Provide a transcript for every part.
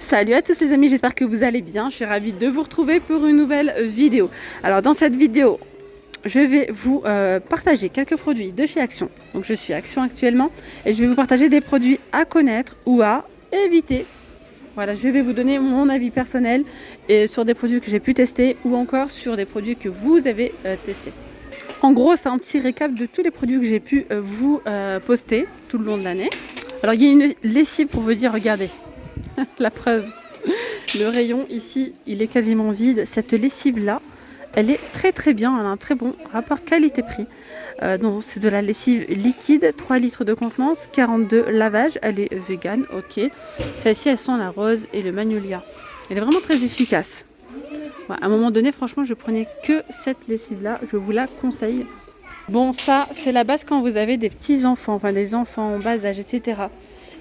Salut à tous les amis, j'espère que vous allez bien. Je suis ravie de vous retrouver pour une nouvelle vidéo. Alors dans cette vidéo, je vais vous partager quelques produits de chez Action. Donc je suis Action actuellement et je vais vous partager des produits à connaître ou à éviter. Voilà, je vais vous donner mon avis personnel et sur des produits que j'ai pu tester ou encore sur des produits que vous avez testés. En gros, c'est un petit récap de tous les produits que j'ai pu vous poster tout le long de l'année. Alors il y a une lessive pour vous dire, regardez, la preuve. Le rayon ici, il est quasiment vide. Cette lessive là, elle est très bien. Elle a un très bon rapport qualité-prix. Donc c'est de la lessive liquide, 3 litres de contenance, 42 lavages. Elle est vegan, ok. Celle-ci, elle sent la rose et le magnolia. Elle est vraiment très efficace. Ouais, à un moment donné, franchement, je prenais que cette lessive là. Je vous la conseille. Bon, ça, c'est la base quand vous avez des petits enfants, enfin des enfants en bas âge, etc.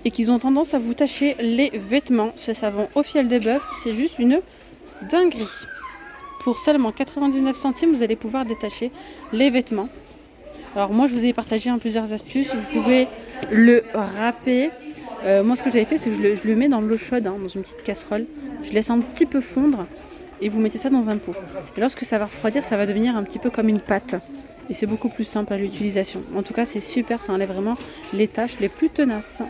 Et qu'ils ont tendance à vous tacher les vêtements. Ce savon au fiel de bœuf, c'est juste une dinguerie. Pour seulement 99 centimes, vous allez pouvoir détacher les vêtements. Alors moi, je vous ai partagé plusieurs astuces. Vous pouvez le râper. Moi, ce que j'avais fait, c'est que je le mets dans l'eau chaude, dans une petite casserole. Je laisse un petit peu fondre et vous mettez ça dans un pot. Et lorsque ça va refroidir, ça va devenir un petit peu comme une pâte. Et c'est beaucoup plus simple à l'utilisation. En tout cas, c'est super, ça enlève vraiment les taches les plus tenaces.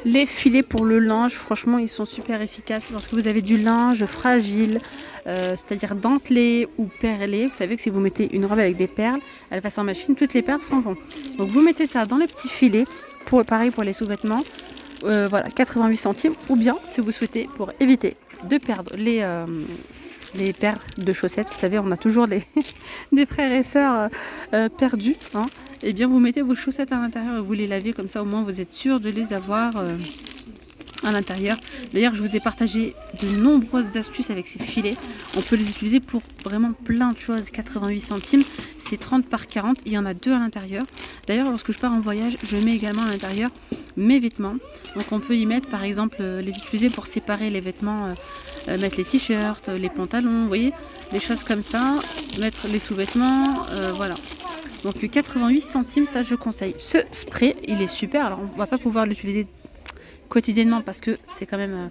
Les filets pour le linge, franchement, ils sont super efficaces. Lorsque vous avez du linge fragile, c'est-à-dire dentelé ou perlé, vous savez que si vous mettez une robe avec des perles, elle passe en machine, toutes les perles s'en vont. Donc vous mettez ça dans les petits filets, pareil pour les sous-vêtements, voilà, 88 centimes. Ou bien, si vous souhaitez, pour éviter de perdre les paires de chaussettes, vous savez, on a toujours des frères et sœurs perdus, hein. Et bien vous mettez vos chaussettes à l'intérieur et vous les lavez, comme ça au moins vous êtes sûr de les avoir à l'intérieur. D'ailleurs, je vous ai partagé de nombreuses astuces avec ces filets. On peut les utiliser pour vraiment plein de choses. 88 centimes, c'est 30 par 40, il y en a 2 à l'intérieur. D'ailleurs, lorsque je pars en voyage, je mets également à l'intérieur mes vêtements. Donc on peut y mettre, par exemple, les utiliser pour séparer les vêtements, mettre les t-shirts, les pantalons, vous voyez, des choses comme ça, mettre les sous-vêtements, voilà. Donc 88 centimes, ça je conseille. Ce spray, il est super. Alors on va pas pouvoir l'utiliser quotidiennement parce que c'est quand même,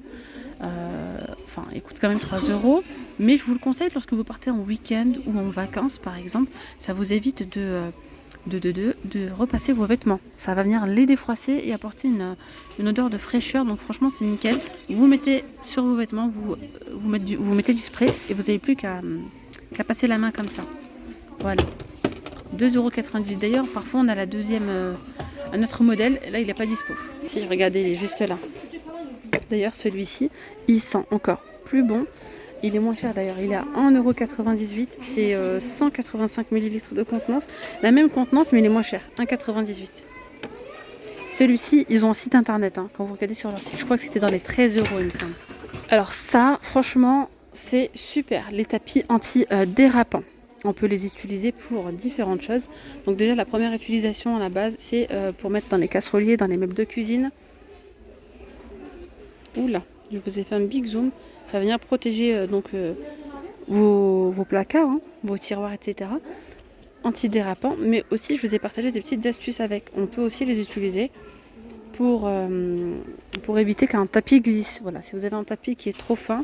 enfin, il coûte quand même 3 €. Mais je vous le conseille lorsque vous partez en week-end ou en vacances, par exemple. Ça vous évite de repasser vos vêtements. Ça va venir les défroisser et apporter une odeur de fraîcheur. Donc franchement, c'est nickel. Vous mettez sur vos vêtements, vous mettez du spray et vous n'avez plus qu'à passer la main comme ça. Voilà. 2,98 €. D'ailleurs, parfois on a la deuxième, un autre modèle. Là, il n'est pas dispo. Si, regardez, il est juste là. D'ailleurs, celui-ci, il sent encore plus bon. Il est moins cher d'ailleurs. Il est à 1,98 €. C'est 185 ml de contenance. La même contenance, mais il est moins cher. 1,98 €. Celui-ci, ils ont un site internet. Hein, quand vous regardez sur leur site, je crois que c'était dans les 13 €, il me semble. Alors ça, franchement, c'est super. Les tapis anti-dérapants. On peut les utiliser pour différentes choses. Donc déjà, la première utilisation à la base, c'est pour mettre dans les casseroliers, dans les meubles de cuisine. Oula, je vous ai fait un big zoom. Ça va venir protéger vos placards, hein, vos tiroirs, etc. Antidérapant. Mais aussi, je vous ai partagé des petites astuces avec. On peut aussi les utiliser pour éviter qu'un tapis glisse. Voilà, si vous avez un tapis qui est trop fin,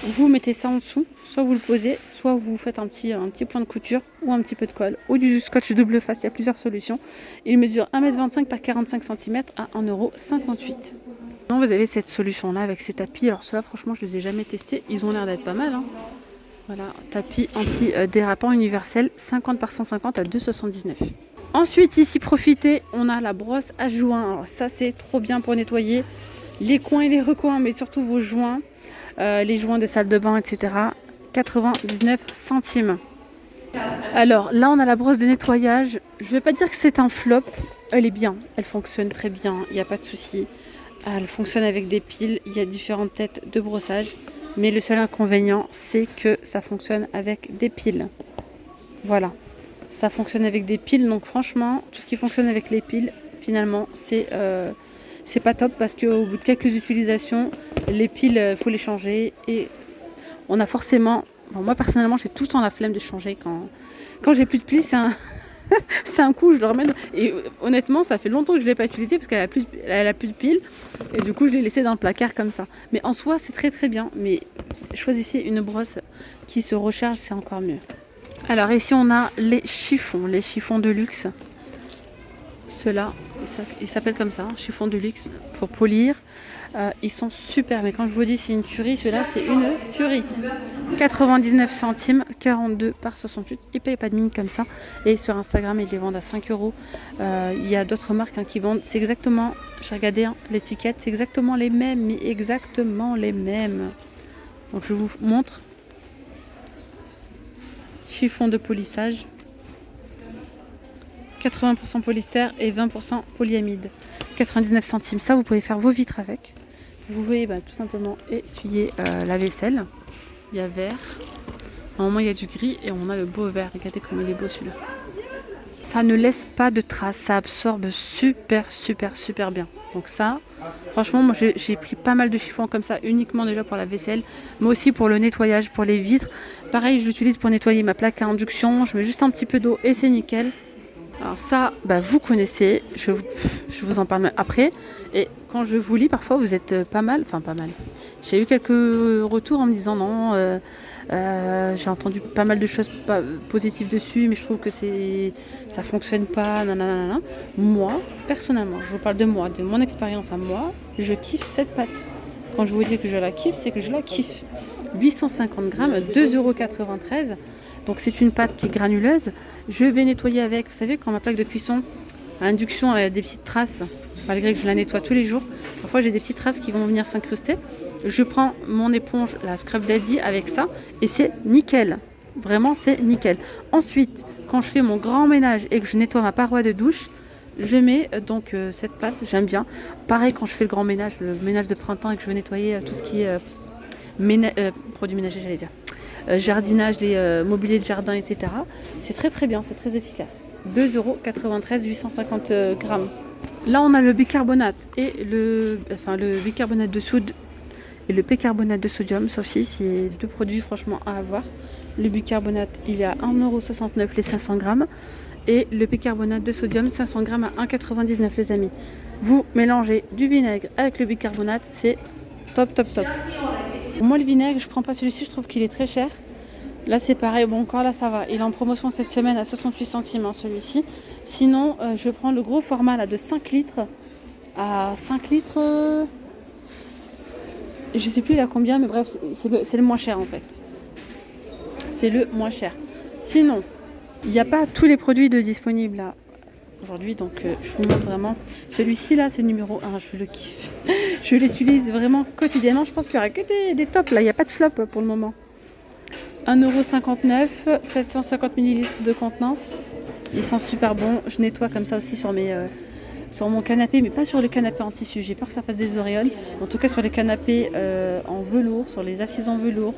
vous mettez ça en dessous, soit vous le posez, soit vous faites un petit point de couture ou un petit peu de colle ou du scotch double face. Il y a plusieurs solutions. Il mesure 1,25 m par 45 cm à 1,58 €. Vous avez cette solution là avec ces tapis. Alors ceux-là, franchement, je les ai jamais testés. Ils ont l'air d'être pas mal, hein. Voilà, tapis anti-dérapant universel 50 par 150 à 2,79 €. Ensuite, ici, profitez, on a la brosse à joints. Alors ça, c'est trop bien pour nettoyer les coins et les recoins, mais surtout vos joints, les joints de salle de bain, etc. 99 centimes. Alors là, on a la brosse de nettoyage. Je ne vais pas dire que c'est un flop. Elle est bien, elle fonctionne très bien, il n'y a pas de souci. Elle fonctionne avec des piles, il y a différentes têtes de brossage. Mais le seul inconvénient, c'est que ça fonctionne avec des piles. Voilà. Ça fonctionne avec des piles, donc franchement, tout ce qui fonctionne avec les piles, finalement, c'est pas top parce qu'au bout de quelques utilisations, les piles, faut les changer et on a forcément, bon, moi personnellement, j'ai tout le temps la flemme de changer quand j'ai plus de piles, C'est un coup, je le remets. Et honnêtement, ça fait longtemps que je ne l'ai pas utilisé parce qu'elle a plus de piles. Et du coup, je l'ai laissé dans le placard comme ça. Mais en soi, c'est très très bien. Mais choisissez une brosse qui se recharge, c'est encore mieux. Alors ici, on a les chiffons de luxe. Ceux-là, ils s'appellent comme ça, chiffons de luxe pour polir. Ils sont super, mais quand je vous dis c'est une tuerie, ceux-là c'est une tuerie. 99 centimes, 42 par 68. Ils ne payent pas de mine comme ça. Et sur Instagram, ils les vendent à 5 euros. Il y a d'autres marques qui vendent. C'est exactement, j'ai regardé hein, l'étiquette, c'est exactement les mêmes, mais exactement les mêmes. Donc je vous montre. Chiffon de polissage. 80% polyester et 20% polyamide. 99 centimes. Ça, vous pouvez faire vos vitres avec. Vous pouvez tout simplement essuyer la vaisselle. Il y a vert. Normalement, il y a du gris et on a le beau vert. Regardez comme il est beau celui-là. Ça ne laisse pas de traces. Ça absorbe super bien. Donc ça, franchement, moi j'ai pris pas mal de chiffons comme ça, uniquement déjà pour la vaisselle, mais aussi pour le nettoyage, pour les vitres. Pareil, je l'utilise pour nettoyer ma plaque à induction. Je mets juste un petit peu d'eau et c'est nickel. Alors ça, vous connaissez, je vous en parle après. Et quand je vous lis, parfois vous êtes pas mal. J'ai eu quelques retours en me disant non, j'ai entendu pas mal de choses positives dessus, mais je trouve que ça fonctionne pas, nanana. Moi, personnellement, je vous parle de moi, de mon expérience à moi, je kiffe cette pâte. Quand je vous dis que je la kiffe, c'est que je la kiffe. 850 grammes, 2,93 €. Donc c'est une pâte qui est granuleuse. Je vais nettoyer avec, vous savez, quand ma plaque de cuisson à induction a des petites traces, malgré que je la nettoie tous les jours, parfois j'ai des petites traces qui vont venir s'incruster. Je prends mon éponge, la Scrub Daddy, avec ça, et c'est nickel. Vraiment, c'est nickel. Ensuite, quand je fais mon grand ménage et que je nettoie ma paroi de douche, je mets donc cette pâte, j'aime bien. Pareil, quand je fais le ménage de printemps et que je veux nettoyer tout ce qui est produits ménagers, j'allais dire. Jardinage, les mobiliers de jardin, etc. C'est très bien, c'est très efficace. 2,93 €, 850 grammes. Là, on a le bicarbonate et le bicarbonate de soude et le bicarbonate de sodium. Ça aussi, c'est deux produits franchement à avoir. Le bicarbonate, il est à 1,69 € les 500 grammes. Et le bicarbonate de sodium, 500 grammes à 1,99 € les amis. Vous mélangez du vinaigre avec le bicarbonate, c'est top. Moi, le vinaigre, je prends pas celui-ci, je trouve qu'il est très cher. Là, c'est pareil. Bon, encore là, ça va. Il est en promotion cette semaine à 68 centimes, celui-ci. Sinon, je prends le gros format là, de 5 litres. À 5 litres, je sais plus là combien, mais bref, c'est le moins cher en fait. C'est le moins cher. Sinon, il n'y a pas tous les produits disponibles là aujourd'hui, donc je vous montre vraiment. Celui-ci là, c'est le numéro 1, je le kiffe. Je l'utilise vraiment quotidiennement. Je pense qu'il n'y aura que des tops là, il n'y a pas de flop pour le moment. 1,59 €, 750 ml de contenance. Ils sont super bons. Je nettoie comme ça aussi sur mon canapé, mais pas sur le canapé en tissu. J'ai peur que ça fasse des auréoles. En tout cas sur les canapés en velours, sur les assises en velours,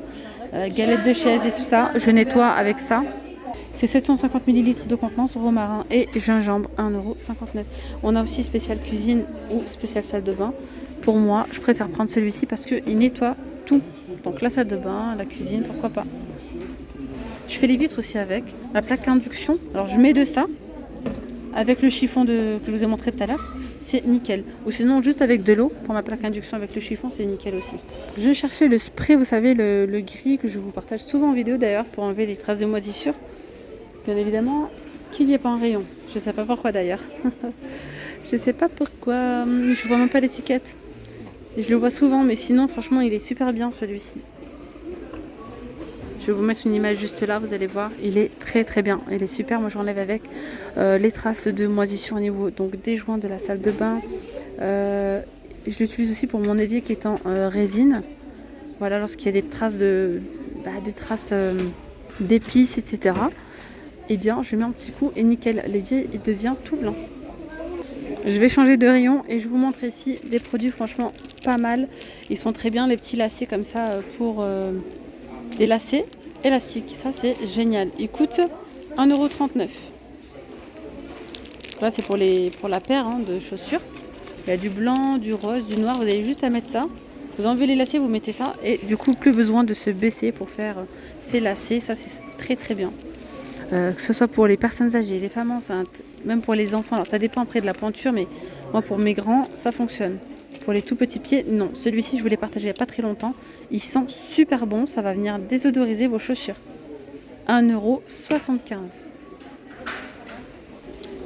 galettes de chaise et tout ça, je nettoie avec ça. C'est 750 ml de contenance, romarin et gingembre, 1,59 €. On a aussi spécial cuisine ou spécial salle de bain. Pour moi, je préfère prendre celui-ci parce qu'il nettoie tout. Donc la salle de bain, la cuisine, pourquoi pas. Je fais les vitres aussi avec. La plaque à induction, alors je mets de ça avec le chiffon que je vous ai montré tout à l'heure. C'est nickel. Ou sinon juste avec de l'eau pour ma plaque à induction avec le chiffon, c'est nickel aussi. Je cherchais le spray, vous savez, le gris que je vous partage souvent en vidéo d'ailleurs pour enlever les traces de moisissure. Bien évidemment, qu'il n'y ait pas un rayon. Je ne sais pas pourquoi d'ailleurs. Je ne sais pas pourquoi. Je vois même pas l'étiquette. Je le vois souvent, mais sinon, franchement, il est super bien celui-ci. Je vais vous mettre une image juste là, vous allez voir. Il est très bien. Il est super. Moi, j'enlève avec les traces de moisissure au niveau donc, des joints de la salle de bain. Je l'utilise aussi pour mon évier qui est en résine. Voilà, lorsqu'il y a des traces d'épices, etc. Eh bien, je mets un petit coup et nickel. L'évier, il devient tout blanc. Je vais changer de rayon et je vous montre ici des produits franchement pas mal. Ils sont très bien, les petits lacets comme ça pour des lacets élastiques. Ça, c'est génial. Ils coûtent 1,39 €. Là, c'est pour la paire de chaussures. Il y a du blanc, du rose, du noir. Vous avez juste à mettre ça. Vous enlevez les lacets, vous mettez ça. Et du coup, plus besoin de se baisser pour faire ces lacets. Ça, c'est très bien. que ce soit pour les personnes âgées, les femmes enceintes, même pour les enfants. Alors ça dépend après de la pointure, mais moi pour mes grands, ça fonctionne. Pour les tout petits pieds, non. Celui-ci, je vous l'ai partagé il n'y a pas très longtemps. Il sent super bon, ça va venir désodoriser vos chaussures. 1,75 €.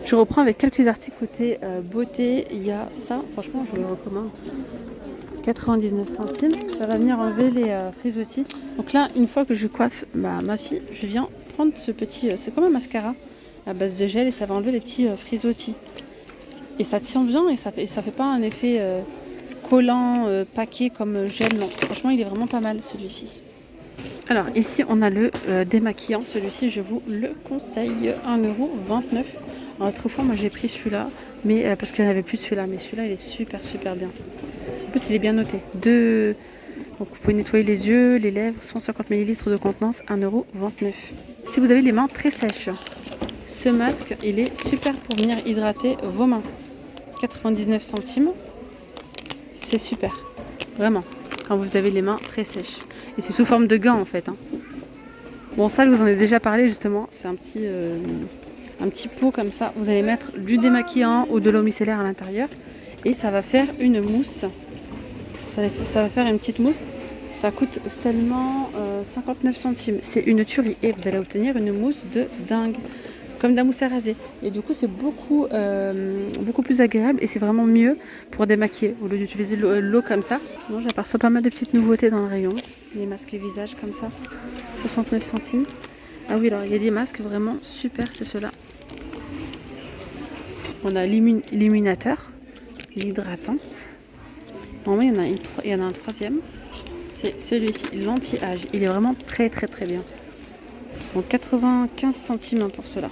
Je reprends avec quelques articles côté beauté. Il y a ça, franchement, je vous le recommande. 99 centimes. Ça va venir enlever les frisottis. Donc là, une fois que je coiffe ma fille, je viens prendre ce petit... c'est comme un mascara à base de gel et ça va enlever les petits frisottis. Et ça tient bien et ça fait pas un effet collant, paquet comme gel. Non, franchement, il est vraiment pas mal celui-ci. Alors ici, on a le démaquillant. Celui-ci, je vous le conseille. 1,29 €. Autrefois, moi j'ai pris celui-là, mais parce qu'il n'y en avait plus de celui-là. Mais celui-là, il est super bien. En plus, il est bien noté. Donc, vous pouvez nettoyer les yeux, les lèvres, 150 ml de contenance, 1,29 €. Si vous avez les mains très sèches, ce masque, il est super pour venir hydrater vos mains. 99 centimes. C'est super. Vraiment. Quand vous avez les mains très sèches. Et c'est sous forme de gants en fait. Bon, ça, je vous en ai déjà parlé justement. C'est un petit pot comme ça. Vous allez mettre du démaquillant ou de l'eau micellaire à l'intérieur. Et ça va faire une mousse. Ça va faire une petite mousse. Ça coûte seulement 59 centimes. C'est une tuerie. Et vous allez obtenir une mousse de dingue. Comme de la mousse à raser. Et du coup, c'est beaucoup plus agréable. Et c'est vraiment mieux pour démaquiller. Au lieu d'utiliser l'eau comme ça. Bon, j'aperçois pas mal de petites nouveautés dans le rayon. Les masques visage comme ça. 69 centimes. Ah oui, alors il y a des masques vraiment super. C'est ceux-là. On a l'illuminateur. L'hydratant. Normalement, il y en a un troisième. C'est celui-ci, l'anti-âge. Il est vraiment très bien. Donc 95 centimes pour cela.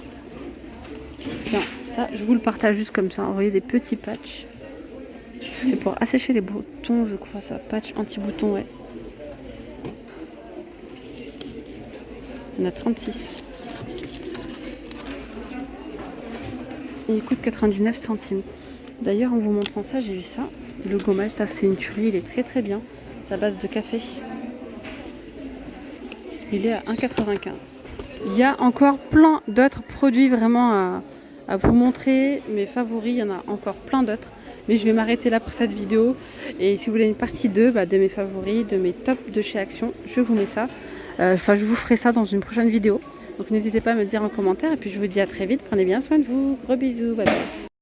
Tiens, ça, je vous le partage juste comme ça. Vous voyez des petits patchs. C'est pour assécher les boutons, je crois ça. Patch anti-bouton, ouais. On a 36. Et il coûte 99 centimes. D'ailleurs, en vous montrant ça, j'ai vu ça. Le gommage, ça c'est une tuerie, il est très bien. C'est à base de café. Il est à 1,95 €. Il y a encore plein d'autres produits vraiment à vous montrer. Mes favoris, il y en a encore plein d'autres. Mais je vais m'arrêter là pour cette vidéo. Et si vous voulez une partie 2 de mes favoris, de mes tops de chez Action, je vous mets ça. Je vous ferai ça dans une prochaine vidéo. Donc n'hésitez pas à me le dire en commentaire. Et puis je vous dis à très vite. Prenez bien soin de vous. Gros bisous. Bye bye.